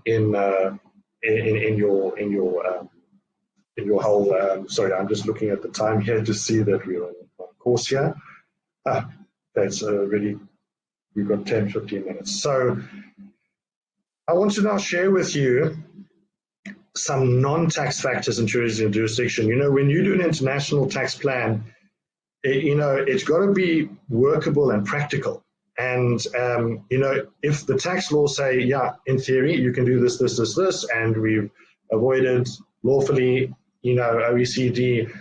[SPEAKER 1] your whole. Sorry, I'm just looking at the time here to see that we're on course here. That's already, we've got 10, 15 minutes. So I want to now share with you some non-tax factors in jurisdiction. When you do an international tax plan, it's got to be workable and practical. And, if the tax laws say, yeah, in theory, you can do this, this, this, this, and we've avoided lawfully, OECD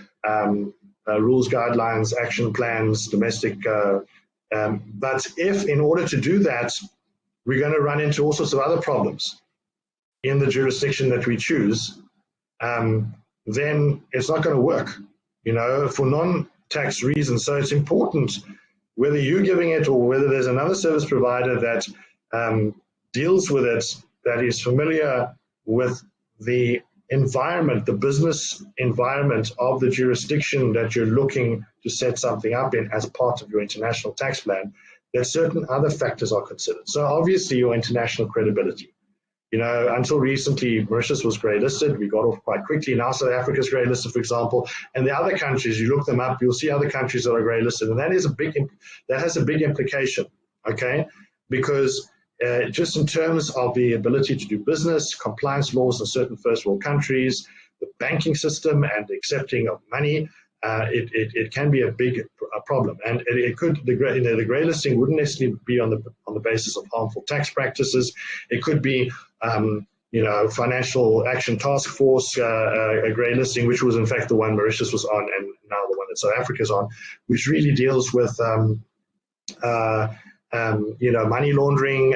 [SPEAKER 1] rules, guidelines, action plans, domestic. But if in order to do that, we're going to run into all sorts of other problems in the jurisdiction that we choose, then it's not going to work, for non-tax reasons. So it's important, whether you're giving it or whether there's another service provider that deals with it, that is familiar with the environment, the business environment of the jurisdiction that you're looking to set something up in as part of your international tax plan, that certain other factors are considered. So obviously your international credibility. Until recently, Mauritius was grey listed. We got off quite quickly. Now South Africa is grey listed, for example. And the other countries, you look them up, you'll see other countries that are grey listed. And that has a big implication, okay? Because just in terms of the ability to do business, compliance laws in certain first world countries, the banking system and accepting of money, it can be a big problem. And it could, the grey listing wouldn't necessarily be on the basis of harmful tax practices. It could be Financial Action Task Force, a grey listing, which was in fact the one Mauritius was on, and now the one that South Africa is on, which really deals with money laundering,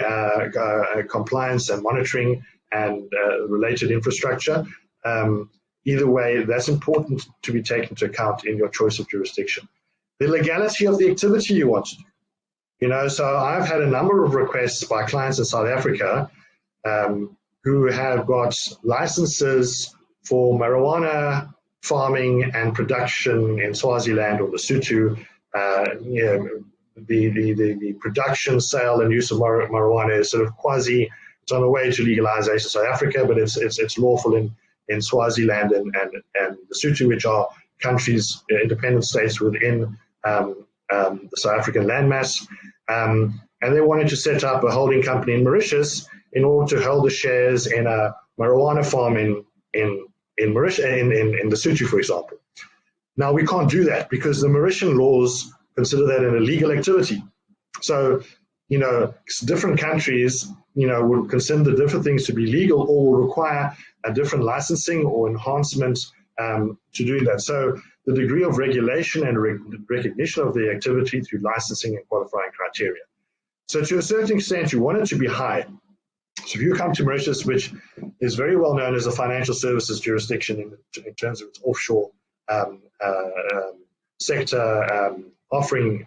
[SPEAKER 1] compliance and monitoring, and related infrastructure. Either way, that's important to be taken into account in your choice of jurisdiction. The legality of the activity you want to do. So I've had a number of requests by clients in South Africa who have got licenses for marijuana farming and production in Swaziland or Lesotho. The production, sale, and use of marijuana is sort of it's on the way to legalization in South Africa, but it's lawful in Swaziland and Lesotho, which are countries, independent states within the South African landmass. And they wanted to set up a holding company in Mauritius in order to hold the shares in a marijuana farm in Mauritius, in Lesotho, for example. Now, we can't do that because the Mauritian laws consider that an illegal activity. So different countries, would consider different things to be legal or will require a different licensing or enhancement to do that. So the degree of regulation and recognition of the activity through licensing and qualifying criteria. So to a certain extent, you want it to be high. So if you come to Mauritius, which is very well known as a financial services jurisdiction in terms of its offshore sector offering,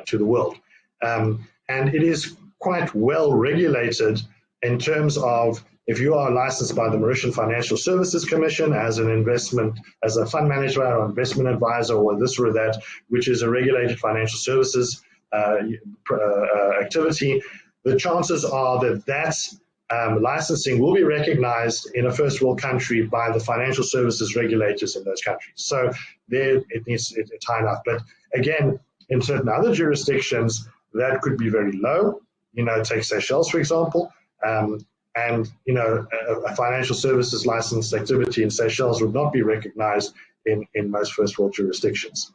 [SPEAKER 1] to the world, and it is quite well regulated in terms of if you are licensed by the Mauritian Financial Services Commission as a fund manager or investment advisor or this or that, which is a regulated financial services activity, the chances are that licensing will be recognized in a first world country by the financial services regulators in those countries. So there it's high enough. But again, in certain other jurisdictions, that could be very low. Take Seychelles, for example, and a financial services licensed activity in Seychelles would not be recognized in most first world jurisdictions.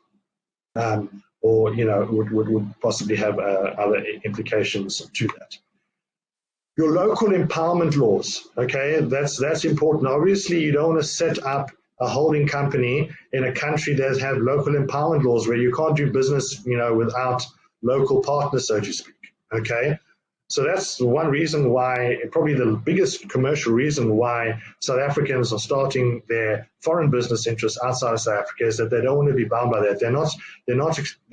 [SPEAKER 1] Or would possibly have other implications to that. Your local empowerment laws, okay, that's important. Obviously, you don't want to set up a holding company in a country that have local empowerment laws where you can't do business, without local partners, so to speak. Okay, so that's one reason why, probably the biggest commercial reason why South Africans are starting their foreign business interests outside of South Africa is that they don't want to be bound by that. They're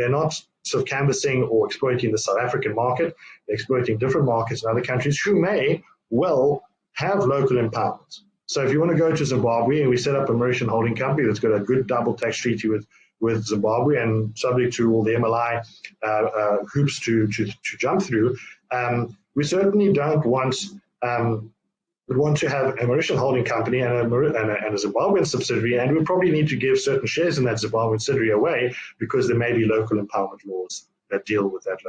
[SPEAKER 1] not sort of canvassing or exploiting the South African market. They're exploiting different markets in other countries who may well have local empowerment. So if you want to go to Zimbabwe and we set up a Mauritian holding company that's got a good double tax treaty with Zimbabwe and subject to all the MLI hoops to jump through, we certainly don't want to have a Mauritian holding company and a Zimbabwean subsidiary, and we probably need to give certain shares in that Zimbabwean subsidiary away because there may be local empowerment laws that deal with that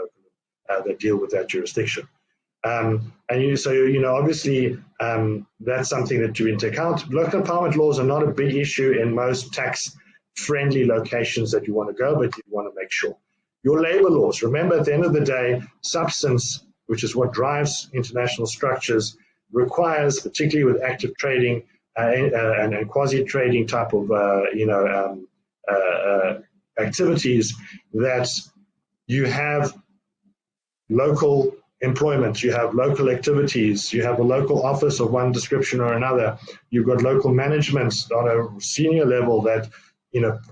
[SPEAKER 1] jurisdiction. Obviously, that's something that to take account. Local empowerment laws are not a big issue in most tax-friendly locations that you want to go, but you want to make sure. Your labor laws. Remember, at the end of the day, substance, which is what drives international structures, requires, particularly with active trading and quasi-trading type of activities, that you have local employment, you have local activities, you have a local office of one description or another, you've got local management on a senior level that,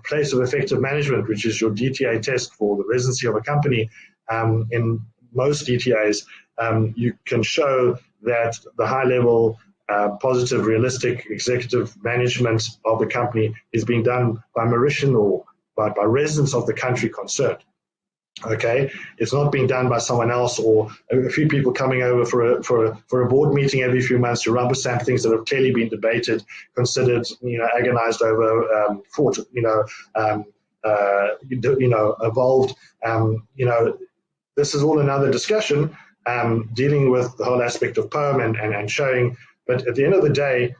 [SPEAKER 1] place of effective management, which is your DTA test for the residency of a company. In most DTAs, you can show that the high level, positive, realistic executive management of the company is being done by Mauritian or by residents of the country concerned. Okay, it's not being done by someone else or a few people coming over for a board meeting every few months to rubber stamp things that have clearly been debated, considered, agonized over, fought, evolved. This is all another discussion, dealing with the whole aspect of POEM and showing. But at the end of the day,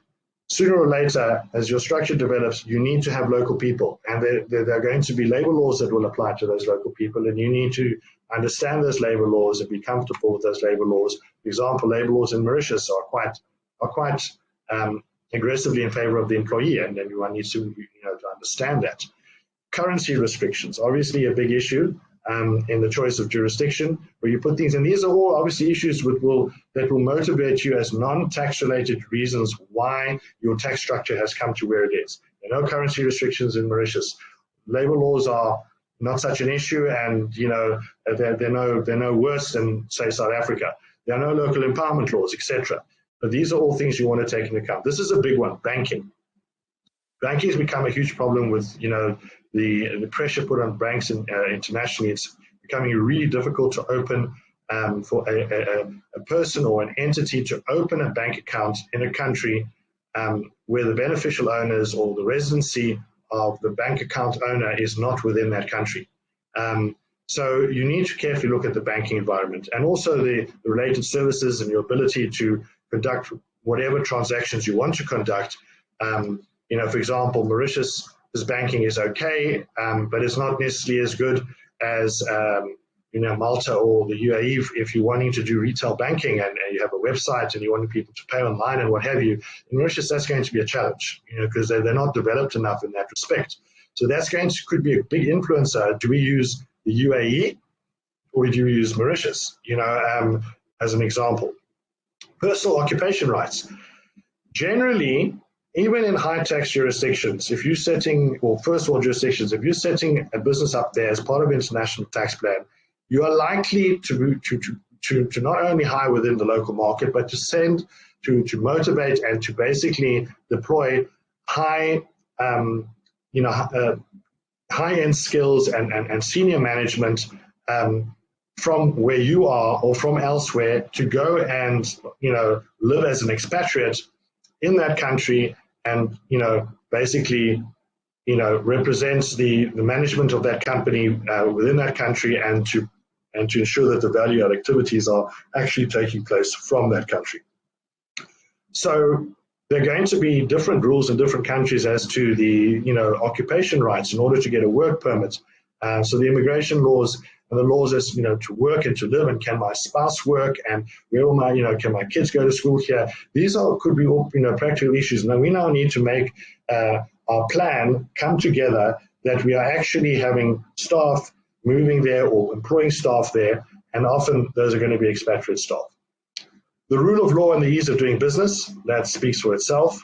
[SPEAKER 1] sooner or later, as your structure develops, you need to have local people, and there are going to be labor laws that will apply to those local people, and you need to understand those labor laws and be comfortable with those labor laws. For example, labor laws in Mauritius are quite aggressively in favor of the employee, and everyone needs to to understand that. Currency restrictions, obviously a big issue. In the choice of jurisdiction where you put things, and these are all obviously issues that will motivate you as non-tax related reasons why your tax structure has come to where it is. There are no currency restrictions in Mauritius. Labor laws are not such an issue, and they're no worse than, say, South Africa. There are no local empowerment laws, etc. But these are all things you want to take into account. This is a big one, banking. Banking has become a huge problem with the pressure put on banks internationally. It's becoming really difficult to open for a person or an entity to open a bank account in a country where the beneficial owners or the residency of the bank account owner is not within that country. So you need to carefully look at the banking environment and also the related services and your ability to conduct whatever transactions you want to conduct. For example, Mauritius' banking is okay, but it's not necessarily as good as Malta or the UAE, if you're wanting to do retail banking and you have a website and you want people to pay online and what have you, in Mauritius that's going to be a challenge, because they're not developed enough in that respect. So could be a big influencer. Do we use the UAE or do we use Mauritius? As an example, personal occupation rights. Generally, even in high tax jurisdictions, if you're setting a business up there as part of international tax plan, you are likely to not only hire within the local market, but to motivate and to basically deploy high-end skills and senior management from where you are or from elsewhere to go and live as an expatriate in that country and basically represents the management of that company within that country and to ensure that the value-add activities are actually taking place from that country. So there are going to be different rules in different countries as to the occupation rights in order to get a work permit. So the immigration laws and the laws as to work and to live, and can my spouse work, and where will can my kids go to school here? These could be all practical issues. Now we need to make our plan come together that we are actually having staff moving there or employing staff there, and often those are going to be expatriate staff. The rule of law and the ease of doing business, that speaks for itself.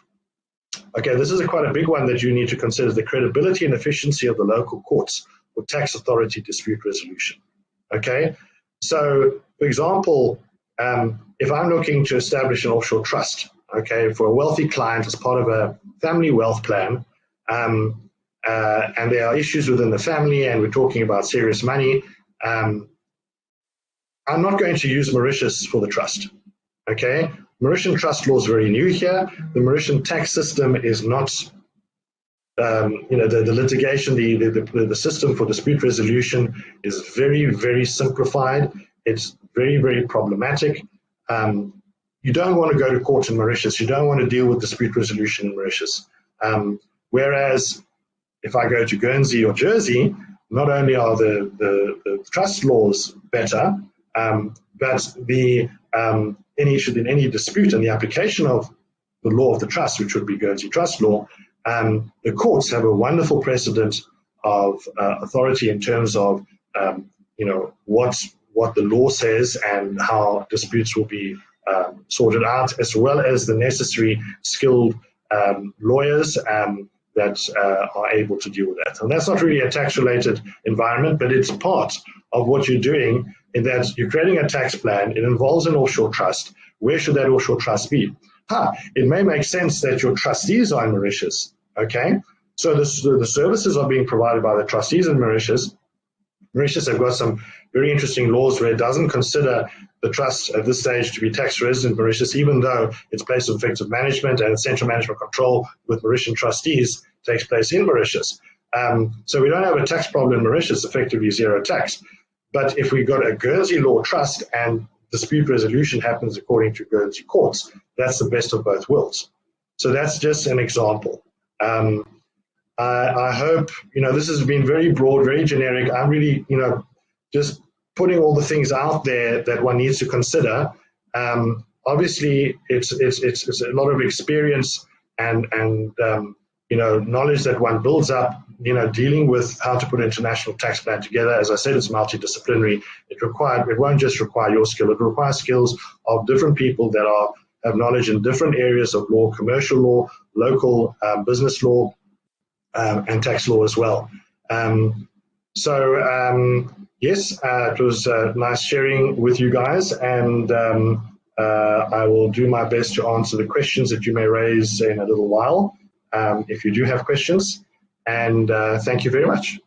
[SPEAKER 1] Okay, this is quite a big one that you need to consider: the credibility and efficiency of the local courts for tax authority dispute resolution. Okay, so for example, if I'm looking to establish an offshore trust, okay, for a wealthy client as part of a family wealth plan, and there are issues within the family and we're talking about serious money, I'm not going to use Mauritius for the trust. Okay, Mauritian trust law is very new here. The Mauritian tax system is not, the litigation, the system for dispute resolution is very, very simplified. It's very, very problematic. You don't want to go to court in Mauritius. You don't want to deal with dispute resolution in Mauritius. Whereas if I go to Guernsey or Jersey, not only are the trust laws better, but in any dispute and the application of the law of the trust, which would be Guernsey trust law, the courts have a wonderful precedent of authority in terms of what the law says and how disputes will be sorted out, as well as the necessary skilled lawyers that are able to deal with that. And that's not really a tax-related environment, but it's part of what you're doing, in that you're creating a tax plan. It involves an offshore trust. Where should that offshore trust be? It may make sense that your trustees are in Mauritius, okay? So the services are being provided by the trustees in Mauritius. Mauritius have got some very interesting laws where it doesn't consider the trust at this stage to be tax resident in Mauritius, even though its place of effective management and central management control with Mauritian trustees takes place in Mauritius. So we don't have a tax problem in Mauritius, effectively zero tax. But if we got a Guernsey law trust and dispute resolution happens according to Guernsey courts, that's the best of both worlds. So that's just an example. I hope, this has been very broad, very generic. I'm really, just putting all the things out there that one needs to consider. Obviously, it's a lot of experience and knowledge that one builds up, dealing with how to put an international tax plan together. As I said, it's multidisciplinary. It won't just require your skill. It requires skills of different people that have knowledge in different areas of law, commercial law, local business law, and tax law as well. Yes, it was nice sharing with you guys, and I will do my best to answer the questions that you may raise in a little while, if you do have questions. And thank you very much.